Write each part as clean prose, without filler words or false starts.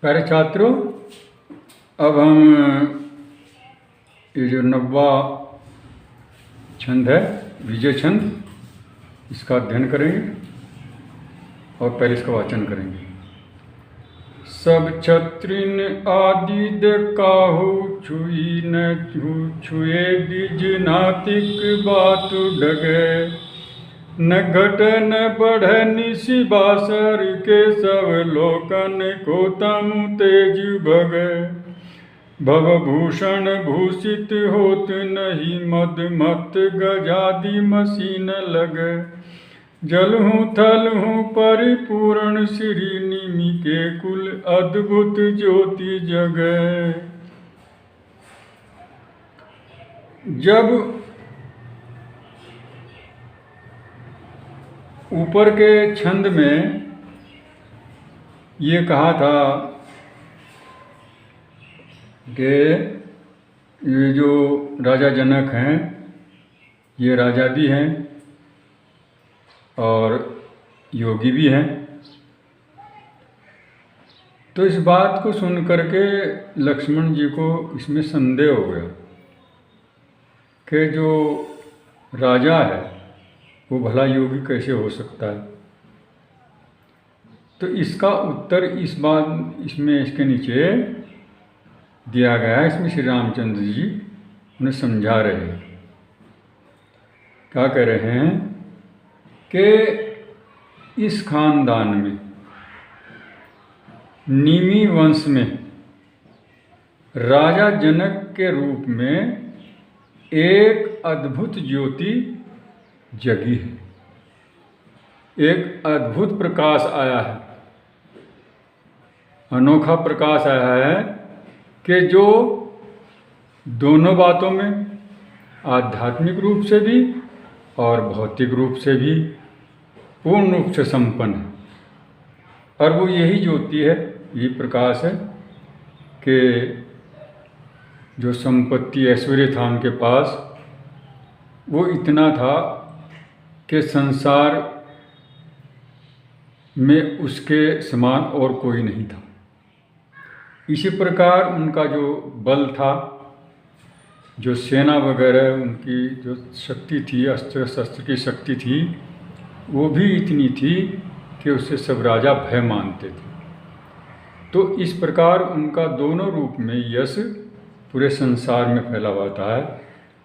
प्यारे छात्रों, अब हम ये जो 90वां छंद है विजय छंद, इसका अध्ययन करेंगे और पहले इसका वाचन करेंगे। सब छत्रिन आदि देखाहु छुई न छुए बीज नातिक बात डगे, न घट न बढ़ निशि बासर के सब लोकन को तम तेज भगे, भवभूषण भूषित होत नहीं मद मत गजादि मसीन लगे, जलहूँ थलहूँ परिपूर्ण श्री निमि के कुल अद्भुत ज्योति जगै। जब ऊपर के छंद में ये कहा था कि ये जो राजा जनक हैं ये राजा भी हैं और योगी भी हैं, तो इस बात को सुन करके लक्ष्मण जी को इसमें संदेह हो गया कि जो राजा है वो भला योगी कैसे हो सकता है। तो इसका उत्तर इस बात इसमें इसके नीचे दिया गया है। इसमें श्री रामचंद्र जी उन्हें समझा रहे हैं। क्या कह रहे हैं कि इस खानदान में निमि वंश में राजा जनक के रूप में एक अद्भुत ज्योति जगी है, एक अद्भुत प्रकाश आया है, अनोखा प्रकाश आया है कि जो दोनों बातों में आध्यात्मिक रूप से भी और भौतिक रूप से भी पूर्ण रूप से संपन्न है। और वो यही ज्योति है, यही प्रकाश है कि जो संपत्ति ऐश्वर्य था उनके पास, वो इतना था कि संसार में उसके समान और कोई नहीं था। इसी प्रकार उनका जो बल था, जो सेना वगैरह उनकी जो शक्ति थी, अस्त्र शस्त्र की शक्ति थी, वो भी इतनी थी कि उससे सब राजा भय मानते थे। तो इस प्रकार उनका दोनों रूप में यश पूरे संसार में फैला हुआ था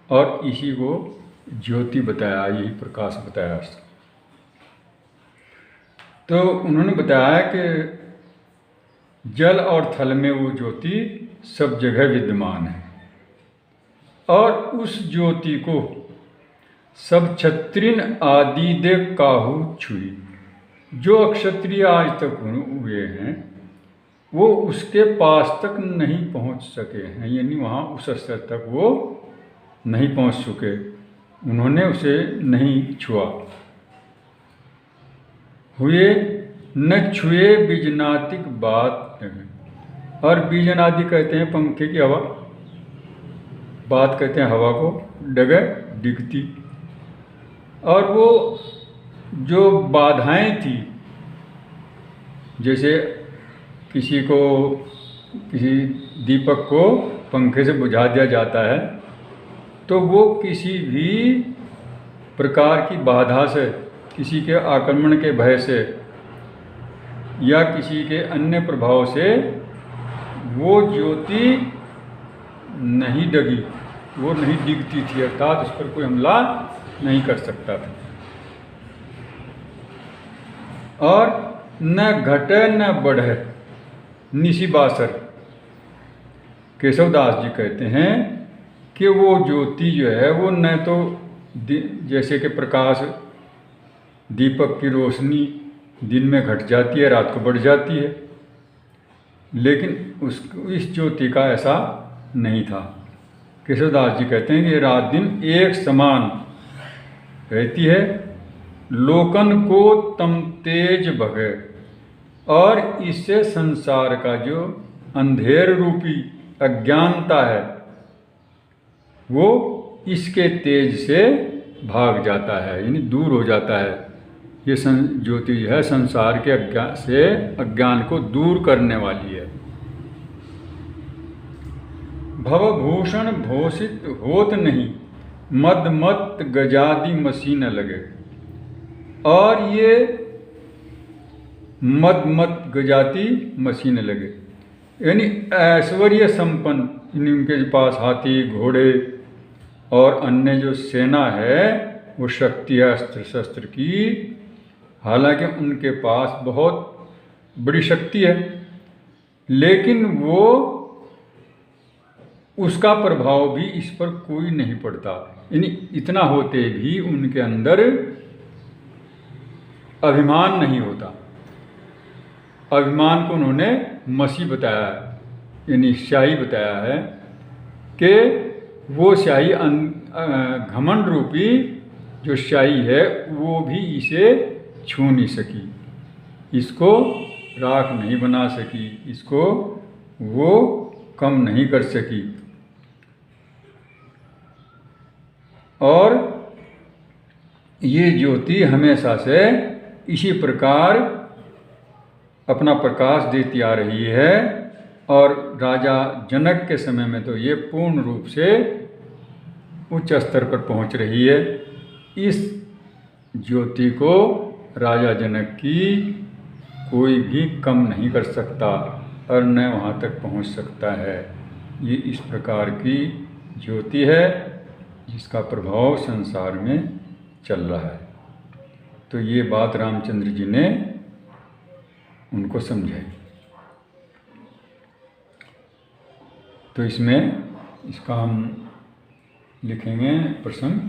और इसी को ज्योति बताया, यही प्रकाश बताया। तो उन्होंने बताया कि जल और थल में वो ज्योति सब जगह विद्यमान है और उस ज्योति को सब क्षत्रिन आदि देव काहू छुई। जो अक्षत्रिय आज तक हुए हैं वो उसके पास तक नहीं पहुंच सके हैं, यानी वहाँ उस स्तर तक वो नहीं पहुंच चुके, उन्होंने उसे नहीं छुआ। हुए न छुए बीजनातिक बात, और बीजनादि कहते हैं पंखे की हवा, बात कहते हैं हवा को, डगे डिगती। और वो जो बाधाएं थी, जैसे किसी दीपक को पंखे से बुझा दिया जाता है, तो वो किसी भी प्रकार की बाधा से, किसी के आक्रमण के भय से या किसी के अन्य प्रभाव से वो ज्योति नहीं डगी, वो नहीं डिगती थी, अर्थात उस पर कोई हमला नहीं कर सकता था। और न घटे न बढ़े निशि बासर। केशवदास जी कहते हैं कि वो ज्योति जो है वो न तो जैसे कि प्रकाश, दीपक की रोशनी दिन में घट जाती है, रात को बढ़ जाती है, लेकिन इस ज्योति का ऐसा नहीं था। केशवदास जी कहते हैं कि रात दिन एक समान रहती है, लोकन को तम तेज भगे, और इससे संसार का जो अंधेर रूपी अज्ञानता है वो इसके तेज से भाग जाता है, यानी दूर हो जाता है। ये ज्योति जो है संसार के अज्ञान को दूर करने वाली है। भवभूषण भूषित होत नहीं, मद मत गजादि मसी न लगे। और ये मद मत गजाति मसी न लगे, यानी ऐश्वर्य संपन्न इनके पास हाथी घोड़े और अन्य जो सेना है वो शक्ति है अस्त्र शस्त्र की, हालांकि उनके पास बहुत बड़ी शक्ति है, लेकिन वो उसका प्रभाव भी इस पर कोई नहीं पड़ता। यानी इतना होते भी उनके अंदर अभिमान नहीं होता। अभिमान को उन्होंने मसी बताया है, यानी शाही बताया है कि वो शाही घमंड रूपी जो शाही है वो भी इसे छू नहीं सकी, इसको राख नहीं बना सकी, इसको वो कम नहीं कर सकी। और ये ज्योति हमेशा से इसी प्रकार अपना प्रकाश देती आ रही है। और राजा जनक के समय में तो ये पूर्ण रूप से उच्च स्तर पर पहुंच रही है। इस ज्योति को राजा जनक की कोई भी कम नहीं कर सकता और न वहाँ तक पहुँच सकता है। ये इस प्रकार की ज्योति है जिसका प्रभाव संसार में चल रहा है। तो ये बात रामचंद्र जी ने उनको समझाई। तो इसमें इसका हम लिखेंगे प्रसंग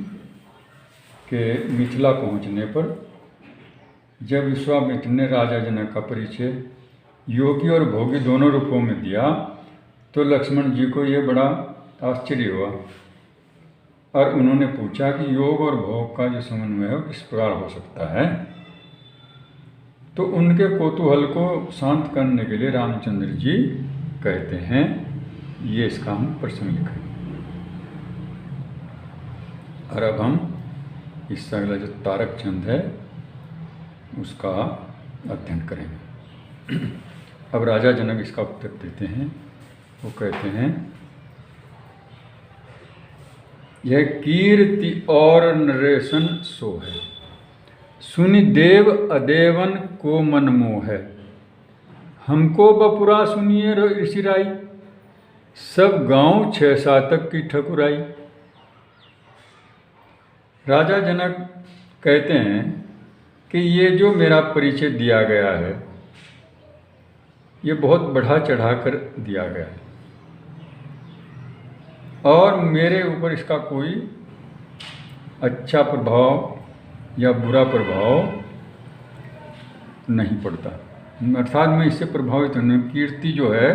कि मिथिला पहुँचने पर जब विश्वामित्र ने राजा जनक का परिचय योगी और भोगी दोनों रूपों में दिया तो लक्ष्मण जी को ये बड़ा आश्चर्य हुआ और उन्होंने पूछा कि योग और भोग का जो समन्वय है किस प्रकार हो सकता है। तो उनके कौतूहल को शांत करने के लिए रामचंद्र जी कहते हैं, ये इसका हम प्रसंग लिखें। और अब हम इससे अगला जो तारक छंद है उसका अध्ययन करेंगे। अब राजा जनक इसका उत्तर देते हैं। वो कहते हैं, यह कीर्ति और नरेशन सो है, सुनि देव अदेवन को मन मोह है। हमको बपुरा सुनिए ऋषिराई, सब गांव 6 तक की ठकुराई। राजा जनक कहते हैं कि ये जो मेरा परिचय दिया गया है ये बहुत बढ़ा चढ़ा कर दिया गया है और मेरे ऊपर इसका कोई अच्छा प्रभाव या बुरा प्रभाव नहीं पड़ता। अर्थात मैं इससे प्रभावित हूँ। कीर्ति जो है,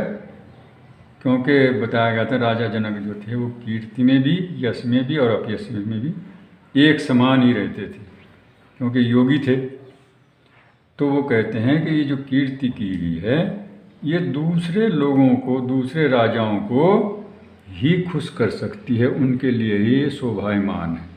क्योंकि बताया गया था राजा जनक जो थे वो कीर्ति में भी, यश में भी और अपयश में भी एक समान ही रहते थे क्योंकि योगी थे। तो वो कहते हैं कि ये जो कीर्ति की गई है ये दूसरे लोगों को, दूसरे राजाओं को ही खुश कर सकती है, उनके लिए ही शोभायमान है।